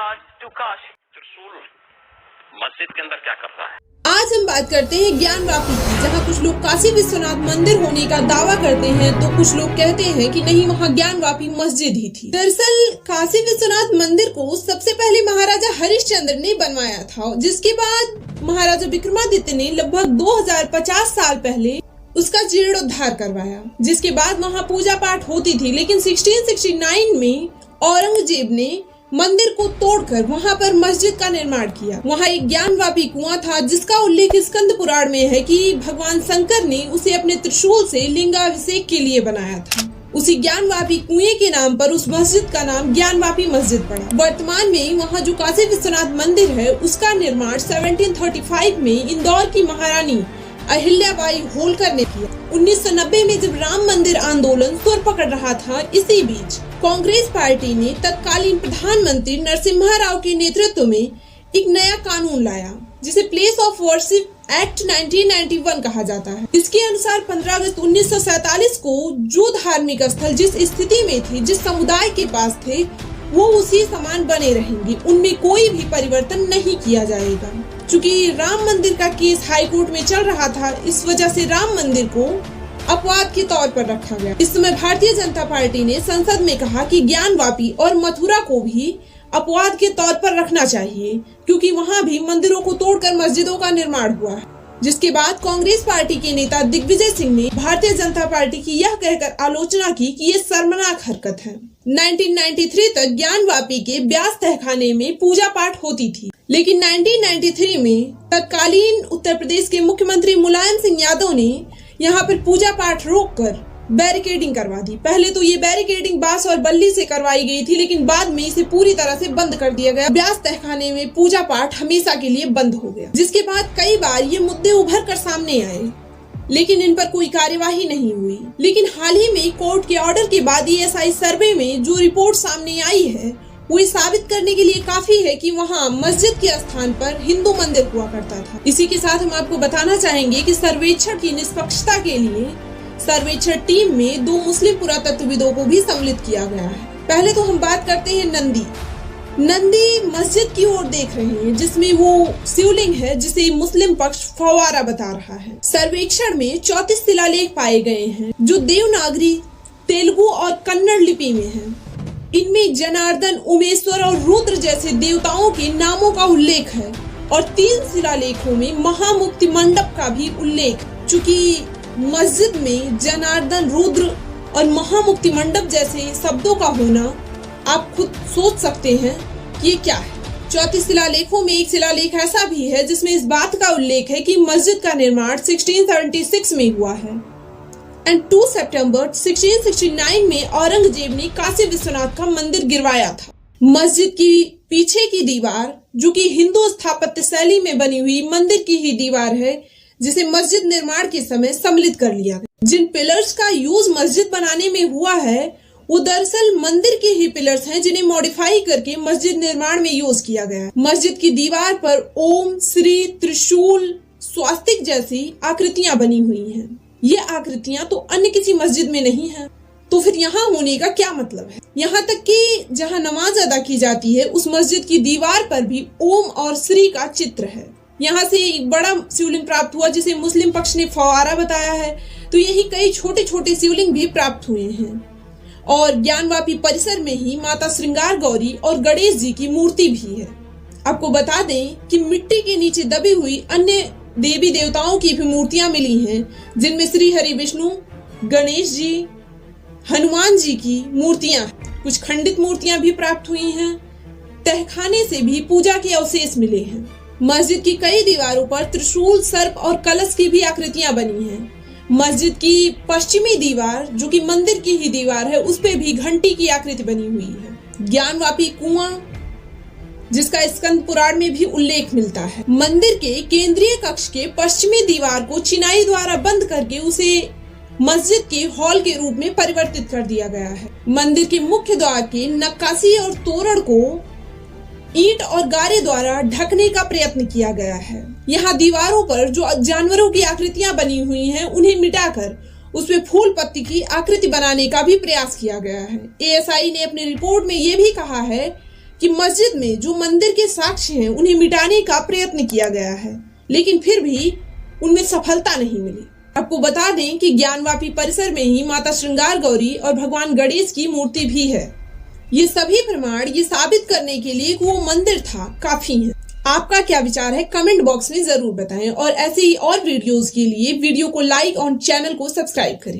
God to Kashi. त्रिशूल मस्जिद के अंदर क्या कर रहा है? आज हम बात करते हैं ज्ञानवापी की, जहां कुछ लोग काशी विश्वनाथ मंदिर होने का दावा करते हैं तो कुछ लोग कहते हैं कि नहीं, वहां ज्ञानवापी मस्जिद ही थी। दरअसल काशी विश्वनाथ मंदिर को सबसे पहले महाराजा हरिश्चंद्र ने बनवाया था, जिसके बाद महाराजा विक्रमादित्य ने लगभग 2050 साल पहले उसका जीर्णोद्धार करवाया, जिसके बाद वहाँ पूजा पाठ होती थी। लेकिन 1669 में औरंगजेब ने मंदिर को तोड़कर वहाँ पर मस्जिद का निर्माण किया। वहाँ एक ज्ञानवापी कुआं था, जिसका उल्लेख स्कंद पुराण में है कि भगवान शंकर ने उसे अपने त्रिशूल से लिंगाभिषेक के लिए बनाया था। उसी ज्ञानवापी कुएं के नाम पर उस मस्जिद का नाम ज्ञानवापी मस्जिद पड़ा। वर्तमान में वहाँ जो काशी विश्वनाथ मंदिर है, उसका निर्माण 1735 में इंदौर की महारानी अहिल्याबाई होलकर ने किया। 1990 में जब राम मंदिर आंदोलन सुर पकड़ रहा था, इसी बीच कांग्रेस पार्टी ने तत्कालीन प्रधानमंत्री नरसिम्हा राव के नेतृत्व में एक नया कानून लाया, जिसे प्लेस ऑफ वर्शिप एक्ट 1991 कहा जाता है। इसके अनुसार 15 अगस्त 1947 को जो धार्मिक स्थल जिस स्थिति में थे, जिस समुदाय के पास थे, वो उसी समान बने रहेंगे, उनमें कोई भी परिवर्तन नहीं किया जाएगा। चूँकि राम मंदिर का केस हाई कोर्ट में चल रहा था, इस वजह से राम मंदिर को अपवाद के तौर पर रखा गया। इस समय भारतीय जनता पार्टी ने संसद में कहा कि ज्ञानवापी और मथुरा को भी अपवाद के तौर पर रखना चाहिए, क्योंकि वहाँ भी मंदिरों को तोड़कर मस्जिदों का निर्माण हुआ है। जिसके बाद कांग्रेस पार्टी के नेता दिग्विजय सिंह ने भारतीय जनता पार्टी की यह कहकर आलोचना की कि ये शर्मनाक हरकत है। 1993 तक ज्ञानवापी के ब्यास तहखाने में पूजा पाठ होती थी, लेकिन 1993 में तत्कालीन उत्तर प्रदेश के मुख्यमंत्री मुलायम सिंह यादव ने यहाँ पर पूजा पाठ रोककर बैरिकेडिंग करवा दी। पहले तो ये बैरिकेडिंग बांस और बल्ली से करवाई गई थी, लेकिन बाद में इसे पूरी तरह से बंद कर दिया गया। ब्यास तहखाने में पूजा पाठ हमेशा के लिए बंद हो गया, जिसके बाद कई बार ये मुद्दे उभर कर सामने आए, लेकिन इन पर कोई कार्यवाही नहीं हुई। लेकिन हाल ही में कोर्ट के ऑर्डर के बाद ESI सर्वे में जो रिपोर्ट सामने आई है, वो ये साबित करने के लिए काफी है कि वहाँ मस्जिद के स्थान पर हिंदू मंदिर हुआ करता था। इसी के साथ हम आपको बताना चाहेंगे कि सर्वेक्षण की निष्पक्षता के लिए सर्वेक्षण टीम में 2 मुस्लिम पुरातत्वविदों को भी सम्मिलित किया गया है। पहले तो हम बात करते हैं नंदी मस्जिद की ओर देख रहे हैं, जिसमें वो शिवलिंग है जिसे मुस्लिम पक्ष फव्वारा बता रहा है। सर्वेक्षण में 34 शिलालेख पाए गए हैं, जो देवनागरी, तेलुगु और कन्नड़ लिपि में है। इनमें जनार्दन, उमेश्वर और रुद्र जैसे देवताओं के नामों का उल्लेख है, और 3 शिलालेखों में महामुक्ति मंडप का भी उल्लेख। चूँकि मस्जिद में जनार्दन, रुद्र और महामुक्ति मंडप जैसे शब्दों का होना, आप खुद सोच सकते हैं कि ये क्या है। 34 शिलालेखों में एक शिलालेख ऐसा भी है जिसमें इस बात का उल्लेख है कि मस्जिद का निर्माण 1676 में हुआ है। 2 सितंबर 1669 में औरंगजेब ने काशी विश्वनाथ का मंदिर गिरवाया था। मस्जिद की पीछे की दीवार, जो कि हिंदू स्थापत्य शैली में बनी हुई मंदिर की ही दीवार है, जिसे मस्जिद निर्माण के समय सम्मिलित कर लिया गया। जिन पिलर्स का यूज मस्जिद बनाने में हुआ है, वो दरअसल मंदिर के ही पिलर्स हैं, जिन्हें मॉडिफाई करके मस्जिद निर्माण में यूज किया गया है। मस्जिद की दीवार पर ओम, श्री, त्रिशूल, स्वास्तिक जैसी आकृतियां बनी हुई हैं। ये आकृतियां तो अन्य किसी मस्जिद में नहीं है, तो फिर यहाँ होने का क्या मतलब है। यहाँ तक कि जहाँ नमाज अदा की जाती है, उस मस्जिद की दीवार पर भी ओम और श्री का चित्र है। यहाँ से एक बड़ा शिवलिंग प्राप्त हुआ, जिसे मुस्लिम पक्ष ने फव्वारा बताया है, तो यही कई छोटे छोटे शिवलिंग भी प्राप्त हुए हैं। और ज्ञानवापी परिसर में ही माता श्रृंगार गौरी और गणेश जी की मूर्ति भी है। आपको बता दें कि मिट्टी के नीचे दबी हुई अन्य देवी देवताओं की भी मूर्तियां मिली हैं, जिनमें श्री हरि विष्णु, गणेश जी, हनुमान जी की मूर्तियां, कुछ खंडित मूर्तियां भी प्राप्त हुई हैं। तहखाने से भी पूजा के अवशेष मिले हैं। मस्जिद की कई दीवारों पर त्रिशूल, सर्प और कलश की भी आकृतियां बनी हैं। मस्जिद की पश्चिमी दीवार, जो कि मंदिर की ही दीवार है, उस पे भी घंटी की आकृति बनी हुई है। ज्ञानवापी कुआं, जिसका स्कंद पुराण में भी उल्लेख मिलता है। मंदिर के केंद्रीय कक्ष के पश्चिमी दीवार को चिनाई द्वारा बंद करके उसे मस्जिद के हॉल के रूप में परिवर्तित कर दिया गया है। मंदिर के मुख्य द्वार के नक्काशी और तोरण को ईंट और गारे द्वारा ढकने का प्रयत्न किया गया है। यहाँ दीवारों पर जो जानवरों की आकृतियां बनी हुई हैं, उन्हें मिटाकर उसमें फूल पत्ती की आकृति बनाने का भी प्रयास किया गया है। ASI ने अपनी रिपोर्ट में ये भी कहा है कि मस्जिद में जो मंदिर के साक्ष्य हैं उन्हें मिटाने का प्रयत्न किया गया है, लेकिन फिर भी उनमें सफलता नहीं मिली। आपको बता दें कि ज्ञानवापी परिसर में ही माता श्रृंगार गौरी और भगवान गणेश की मूर्ति भी है। ये सभी प्रमाण ये साबित करने के लिए कि वो मंदिर था काफी है। आपका क्या विचार है कमेंट बॉक्स में जरूर बताएं और ऐसे ही और वीडियोस के लिए वीडियो को लाइक और चैनल को सब्सक्राइब करें।